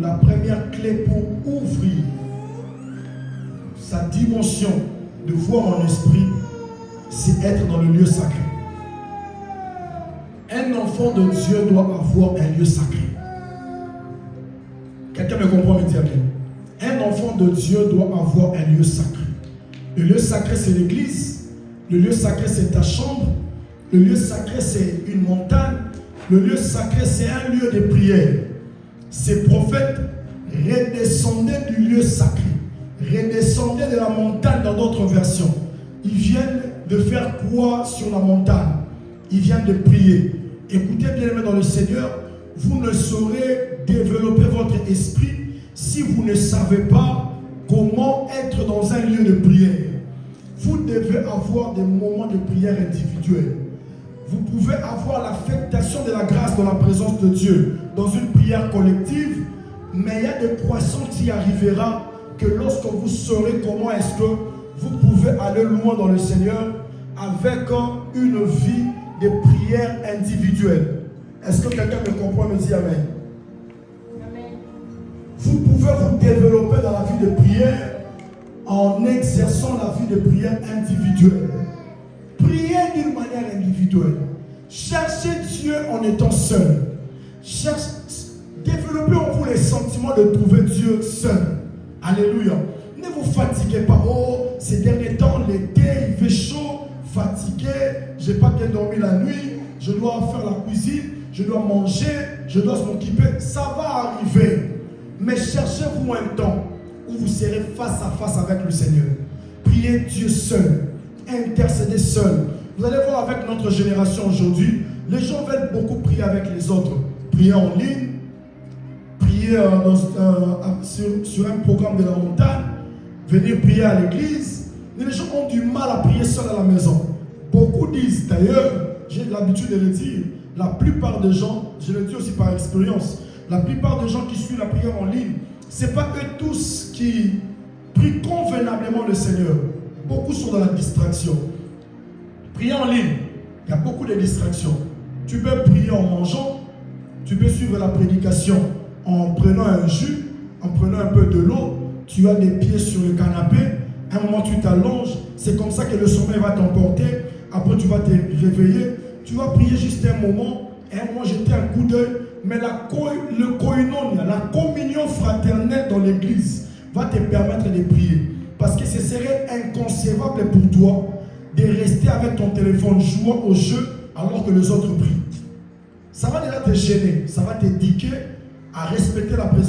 La première clé pour ouvrir sa dimension de voir en esprit, c'est être dans le lieu sacré. Un enfant de Dieu doit avoir un lieu sacré. Quelqu'un me comprend, me dit amen. Un enfant de Dieu doit avoir un lieu sacré. Le lieu sacré, c'est l'église. Le lieu sacré, c'est ta chambre. Le lieu sacré, c'est une montagne. Le lieu sacré, c'est un lieu de prière. Ces prophètes redescendaient du lieu sacré, redescendaient de la montagne dans d'autres versions. Ils viennent de faire quoi sur la montagne? Ils viennent de prier. Écoutez bien aimés dans le Seigneur, vous ne saurez développer votre esprit si vous ne savez pas comment être dans un lieu de prière. Vous devez avoir des moments de prière individuels. Vous pouvez avoir l'affectation de la grâce dans la présence de Dieu dans une prière collective, mais il y a des croissants qui arrivera que lorsque vous saurez comment est-ce que vous pouvez aller loin dans le Seigneur avec une vie de prière individuelle. Est-ce que quelqu'un me comprend et me dit amen? Amen. Vous pouvez vous développer dans la vie de prière en exerçant la vie de prière individuelle. Priez d'une manière individuelle. Cherchez Dieu en étant seul. Développez en vous les sentiments de trouver Dieu seul. Alléluia. Ne vous fatiguez pas. Oh, ces derniers temps, l'été, il fait chaud, fatigué, je n'ai pas bien dormi la nuit, je dois faire la cuisine, je dois manger, je dois m'occuper. Ça va arriver. Mais cherchez-vous un temps où vous serez face à face avec le Seigneur. Priez Dieu seul. Intercéder seul. Vous allez voir avec notre génération aujourd'hui, les gens veulent beaucoup prier avec les autres. Prier en ligne, prier sur un programme de la montagne, venir prier à l'église. Les gens ont du mal à prier seul à la maison. Beaucoup disent, d'ailleurs, j'ai l'habitude de le dire, la plupart des gens, je le dis aussi par expérience, la plupart des gens qui suivent la prière en ligne, ce n'est pas eux tous qui prient convenablement le Seigneur. Beaucoup sont dans la distraction. Prier en ligne, il y a beaucoup de distractions. Tu peux prier en mangeant, tu peux suivre la prédication en prenant un jus, en prenant un peu de l'eau, tu as des pieds sur le canapé, à un moment tu t'allonges, c'est comme ça que le sommeil va t'emporter, après tu vas te réveiller, tu vas prier juste un moment, et à un moment jeter un coup d'œil, mais le koinonia, la communion fraternelle dans l'église va te permettre de prier. Parce que ce serait inconcevable pour toi de rester avec ton téléphone jouant au jeu alors que les autres prient. Ça va déjà te gêner, ça va t'éduquer à respecter la présence.